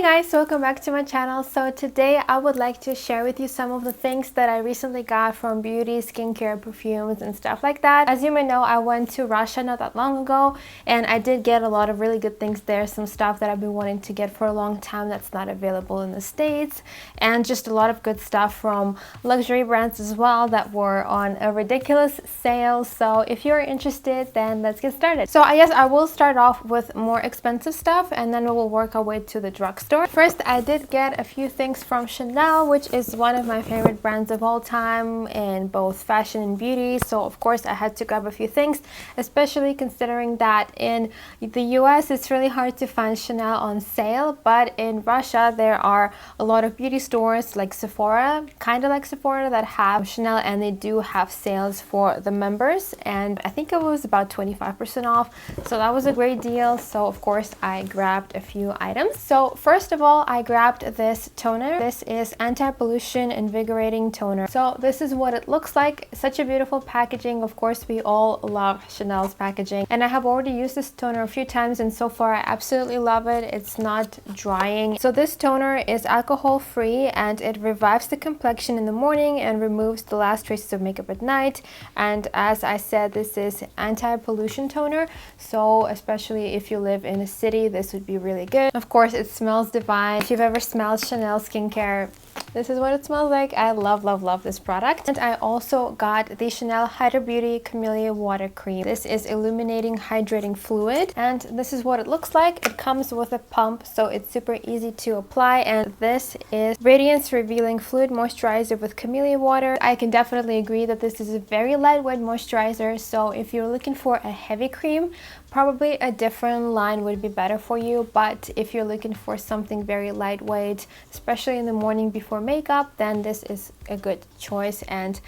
guys, welcome back to my channel. So today I would like to share with you some of the things that I recently got from beauty, skincare, perfumes and stuff like that. As you may know, I went to Russia not that long ago and I did get a lot of really good things there. Some stuff that I've been wanting to get for a long time that's not available in the States, and just a lot of good stuff from luxury brands as well that were on a ridiculous sale. So if you're interested, then let's get started. So I guess I will start off with more expensive stuff and then we will work our way to the drugstore. First, I did get a few things from Chanel, which is one of my favorite brands of all time in both fashion and beauty. So of course I had to grab a few things, especially considering that in the US it's really hard to find Chanel on sale, but in Russia there are a lot of beauty stores like Sephora, kind of like Sephora, that have Chanel, and they do have sales for the members, and I think it was about 25% off, so that was a great deal. So of course I grabbed a few items. So first of all, I grabbed this toner. This is anti-pollution invigorating toner. So this is what it looks like. Such a beautiful packaging. Of course we all love Chanel's packaging, and I have already used this toner a few times and so far I absolutely love it. It's not drying. So this toner is alcohol free and it revives the complexion in the morning and removes the last traces of makeup at night. And as I said, this is anti-pollution toner, so especially if you live in a city, this would be really good. Of course it smells divine. If you've ever smelled Chanel skincare, this is what it smells like. I love this product. And I also got the Chanel Hydra Beauty Camellia Water Cream. This is illuminating hydrating fluid and this is what it looks like. It comes with a pump, so it's super easy to apply, and this is radiance revealing fluid moisturizer with camellia water. I can definitely agree that this is a very lightweight moisturizer, so if you're looking for a heavy cream, probably a different line would be better for you, but if you're looking for something very lightweight, especially in the morning before makeup, then this is a good choice, and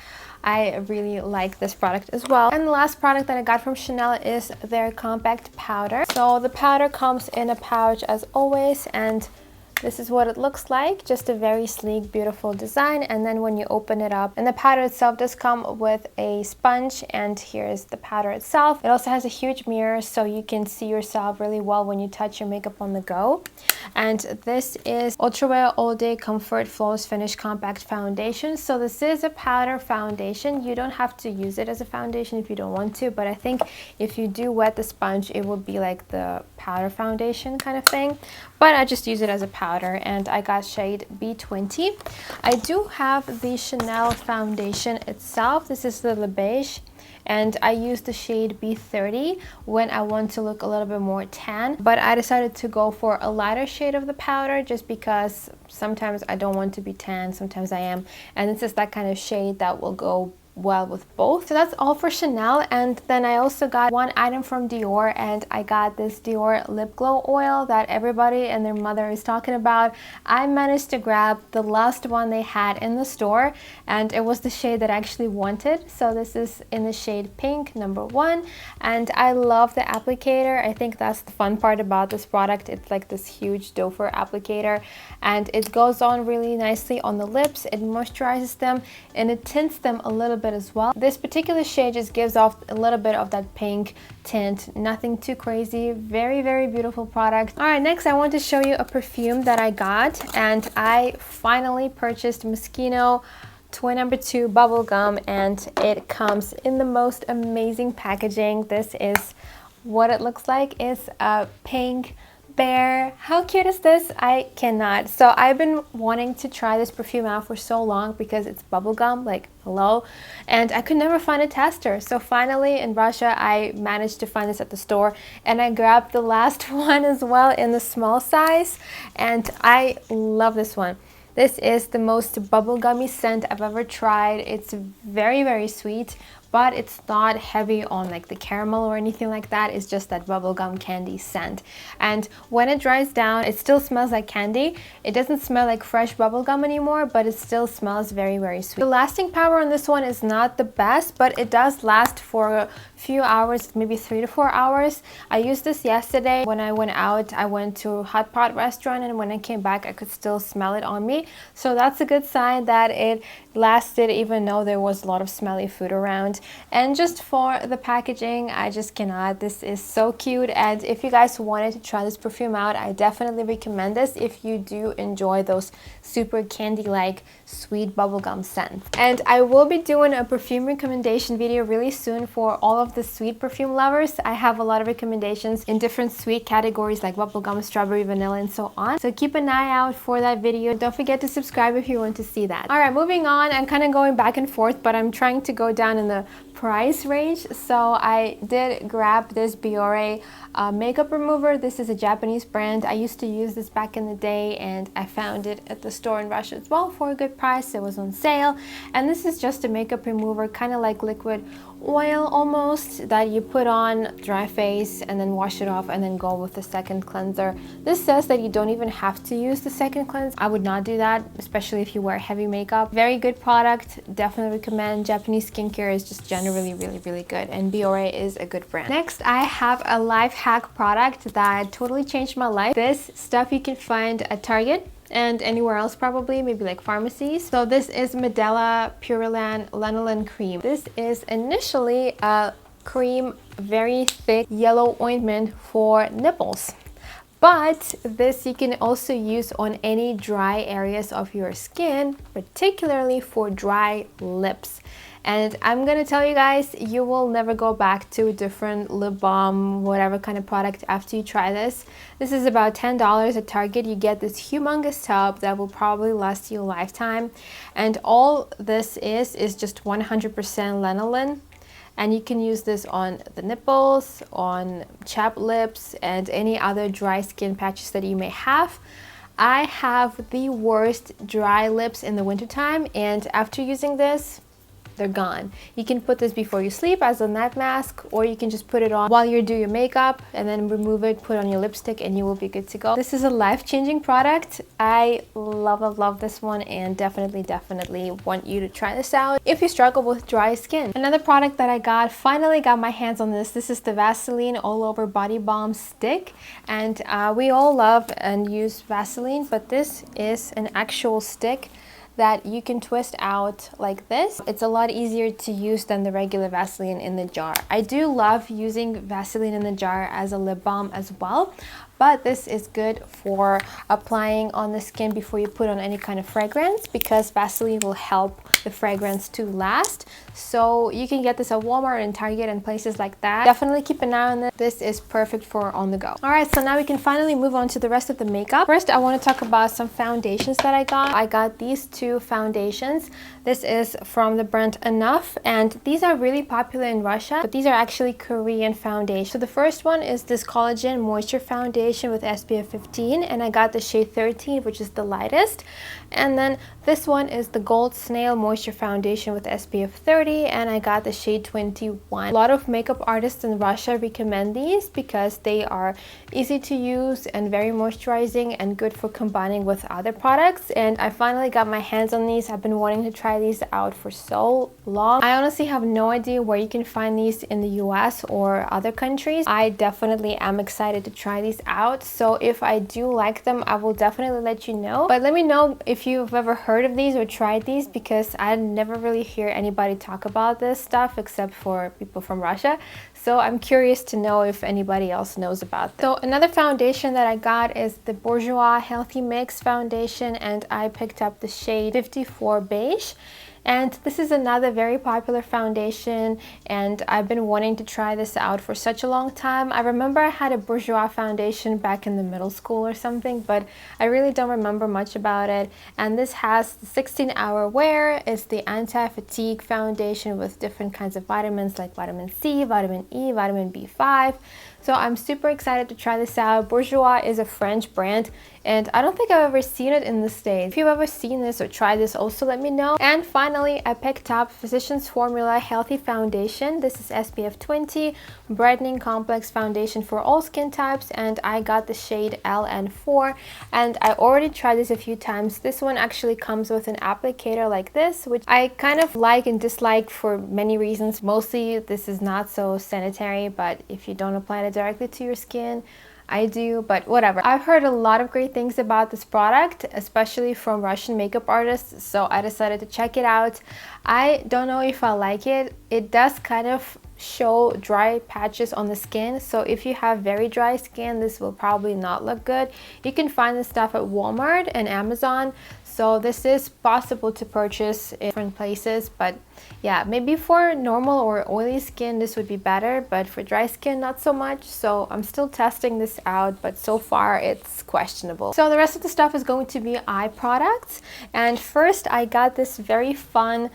I really like this product as well. And the last product that I got from Chanel is their compact powder. So the powder comes in a pouch as always, and this is what it looks like. Just a very sleek, beautiful design. And then when you open it up, and the powder itself does come with a sponge, and here is the powder itself. It also has a huge mirror, so you can see yourself really well when you touch your makeup on the go. And this is Ultra Wear All Day Comfort Flawless Finish Compact Foundation. So this is a powder foundation. You don't have to use it as a foundation if you don't want to, but I think if you do wet the sponge, it will be like the powder foundation kind of thing. But I just use it as a powder, and I got shade B20. I do have the Chanel foundation itself. This is the Le Beige, and I use the shade B30 when I want to look a little bit more tan, but I decided to go for a lighter shade of the powder just because sometimes I don't want to be tan, sometimes I am, and this is that kind of shade that will go well with both. So that's all for Chanel. And then I also got one item from Dior, and I got this Dior lip glow oil that everybody and their mother is talking about. I managed to grab the last one they had in the store, and it was the shade that I actually wanted. So this is in the shade pink, number 1, and I love the applicator. I think that's the fun part about this product. It's like this huge doe-foot applicator, and it goes on really nicely on the lips. It moisturizes them and it tints them a little bit as well. This particular shade just gives off a little bit of that pink tint, nothing too crazy. Very beautiful product. All right, next I want to show you a perfume that I got, and I finally purchased Moschino Toy number 2 bubble gum, and it comes in the most amazing packaging. This is what it looks like. It's a pink bear. How cute is this? I cannot. So I've been wanting to try this perfume out for so long because it's bubblegum, like hello, and I could never find a tester. So finally in Russia I managed to find this at the store, and I grabbed the last one as well in the small size, and I love this one. This is the most bubblegummy scent I've ever tried. It's very sweet, but it's not heavy on like the caramel or anything like that. It's just that bubblegum candy scent. And when it dries down, it still smells like candy. It doesn't smell like fresh bubblegum anymore, but it still smells very sweet. The lasting power on this one is not the best, but it does last for a few hours, maybe 3 to 4 hours. I used this yesterday when I went out. I went to a hot pot restaurant, and when I came back I could still smell it on me. So that's a good sign that it lasted even though there was a lot of smelly food around. And just for the packaging, I just cannot. This is so cute. And if you guys wanted to try this perfume out, I definitely recommend this if you do enjoy those super candy-like sweet bubblegum scents. And I will be doing a perfume recommendation video really soon for all of the sweet perfume lovers. I have a lot of recommendations in different sweet categories like bubblegum, strawberry, vanilla, and so on. So keep an eye out for that video. Don't forget to subscribe if you want to see that. All right, moving on. I'm kind of going back and forth, but I'm trying to go down in the price range. So I did grab this Dior makeup remover. This is a Japanese brand. I used to use this back in the day, and I found it at the store in Russia as well for a good price. It was on sale, and this is just a makeup remover, kind of like liquid oil almost, that you put on dry face and then wash it off and then go with the second cleanser. This says that you don't even have to use the second cleanse. I would not do that, especially if you wear heavy makeup. Very good product, definitely recommend. Japanese skincare is just generally really good, and Dior is a good brand. Next, I have a life hack product that totally changed my life. This stuff you can find at Target and anywhere else, probably maybe like pharmacies. So this is Medela Pureland Lanolin Cream. This is initially a cream, very thick yellow ointment for nipples, but this you can also use on any dry areas of your skin, particularly for dry lips. And I'm gonna tell you guys, you will never go back to a different lip balm, whatever kind of product, after you try this. This is about $10 at Target. You get this humongous tub that will probably last you a lifetime. And all this is just 100% lanolin. And you can use this on the nipples, on chapped lips, and any other dry skin patches that you may have. I have the worst dry lips in the wintertime, and after using this, they're gone. You can put this before you sleep as a night mask, or you can just put it on while you do your makeup and then remove it, put on your lipstick, and you will be good to go. This is a life-changing product. I love this one, and definitely want you to try this out if you struggle with dry skin. Another product that I finally got my hands on this. This is the Vaseline All Over Body Balm Stick, and we all love and use Vaseline, but this is an actual stick that you can twist out like this. It's a lot easier to use than the regular Vaseline in the jar. I do love using Vaseline in the jar as a lip balm as well, but this is good for applying on the skin before you put on any kind of fragrance, because Vaseline will help the fragrance to last. So you can get this at Walmart and Target and places like that. Definitely keep an eye on this. This is perfect for on the go. All right, so now we can finally move on to the rest of the makeup. First, I want to talk about some foundations that I got. I got these two foundations. This is from the brand Enough, and these are really popular in Russia, but these are actually Korean foundations. So the first one is this Collagen Moisture Foundation with SPF 15, and I got the shade 13, which is the lightest. And then this one is the Gold Snail Moisture Foundation with SPF 30, and I got the shade 21. A lot of makeup artists in Russia recommend these because they are easy to use and very moisturizing and good for combining with other products. And I finally got my hands on these. I've been wanting to try these out for so long. I honestly have no idea where you can find these in the US or other countries. I definitely am excited to try these out. So if I do like them, I will definitely let you know. But let me know if you've ever heard of these or tried these, because I never really hear anybody talk about this stuff except for people from Russia. So I'm curious to know if anybody else knows about them. So another foundation that I got is the Bourjois Healthy Mix Foundation, and I picked up the shade 54 Beige. And this is another very popular foundation, and I've been wanting to try this out for such a long time. I remember I had a Bourjois foundation back in the middle school or something, but I really don't remember much about it. And this has the 16-hour wear. It's the anti-fatigue foundation with different kinds of vitamins like vitamin C, vitamin E, vitamin B5. So I'm super excited to try this out. Bourjois is a French brand, and I don't think I've ever seen it in the States. If you've ever seen this or tried this, also let me know. And finally, I picked up Physicians Formula Healthy Foundation. This is SPF 20 Brightening Complex Foundation for all skin types, and I got the shade LN4, and I already tried this a few times. This one actually comes with an applicator like this, which I kind of like and dislike for many reasons. Mostly this is not so sanitary, but if you don't apply it directly to your skin, I do, but whatever. I've heard a lot of great things about this product, especially from Russian makeup artists, so I decided to check it out. I don't know if I like it. It does kind of show dry patches on the skin, so if you have very dry skin, this will probably not look good. You can find this stuff at Walmart and Amazon, so this is possible to purchase in different places, but yeah, maybe for normal or oily skin this would be better, but for dry skin not so much. So I'm still testing this out, but so far it's questionable. So the rest of the stuff is going to be eye products, and first I got this very fun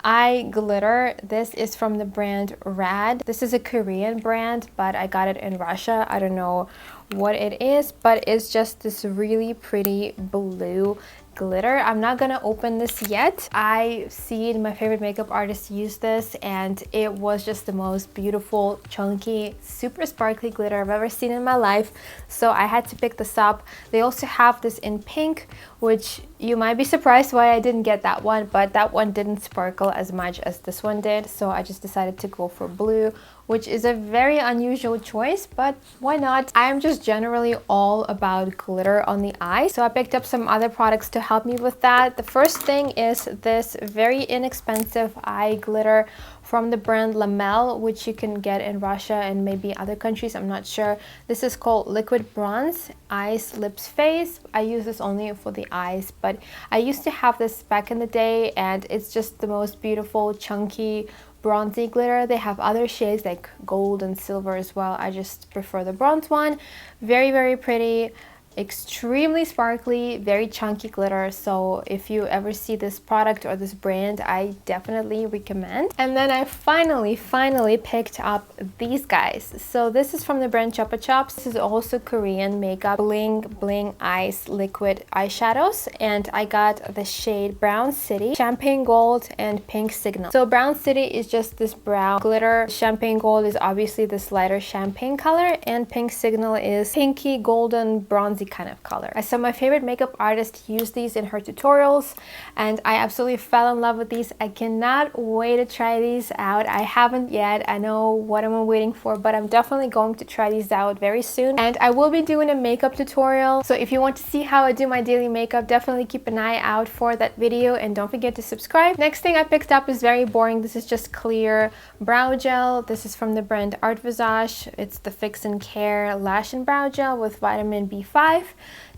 eye glitter. This is from the brand Rad. This is a Korean brand, but I got it in Russia. I don't know what it is, but it's just this really pretty blue glitter. I'm not gonna open this yet. I seen my favorite makeup artist use this, and it was just the most beautiful, chunky, super sparkly glitter I've ever seen in my life, so I had to pick this up. They also have this in pink, which you might be surprised why I didn't get that one, but that one didn't sparkle as much as this one did, so I just decided to go for blue, which is a very unusual choice, but why not? I'm just generally all about glitter on the eye, so I picked up some other products to help me with that. The first thing is this very inexpensive eye glitter from the brand Lamoreaux, which you can get in Russia and maybe other countries, I'm not sure. This is called Liquid Bronze Eyes, Lips, Face. I use this only for the eyes, but I used to have this back in the day, and it's just the most beautiful, chunky, bronzy glitter. They have other shades like gold and silver as well. I just prefer the bronze one. Very, very pretty, extremely sparkly, very chunky glitter. So if you ever see this product or this brand, I definitely recommend. And then I finally picked up these guys. So this is from the brand Chupa Chups. This is also Korean makeup bling bling eyes liquid eyeshadows, and I got the shade Brown City, Champagne Gold, and Pink Signal. So Brown City is just this brown glitter. Champagne Gold is obviously this lighter champagne color, and Pink Signal is pinky golden bronzy kind of color. I saw my favorite makeup artist use these in her tutorials, and I absolutely fell in love with these. I cannot wait to try these out. I haven't yet. I know what I'm waiting for, but I'm definitely going to try these out very soon. And I will be doing a makeup tutorial, so if you want to see how I do my daily makeup, definitely keep an eye out for that video, and don't forget to subscribe. Next thing I picked up is very boring. This is just clear brow gel. This is from the brand Art Visage. It's the Fix and Care Lash and Brow Gel with vitamin B5.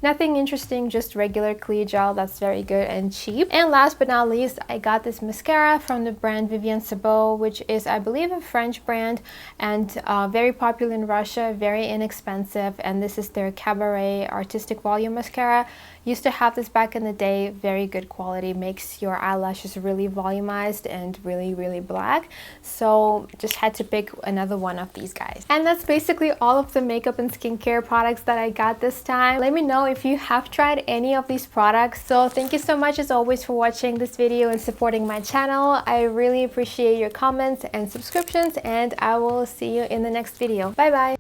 Nothing interesting, just regular clear gel that's very good and cheap. And last but not least, I got this mascara from the brand Vivienne Sabot, which is, I believe, a French brand and very popular in Russia, very inexpensive. And this is their Cabaret Artistic Volume Mascara. Used to have this back in the day, very good quality, makes your eyelashes really volumized and really, really black. So just had to pick another one of these guys. And that's basically all of the makeup and skincare products that I got this time. Let me know if you have tried any of these products. So thank you so much as always for watching this video and supporting my channel. I really appreciate your comments and subscriptions, and I will see you in the next video. Bye bye.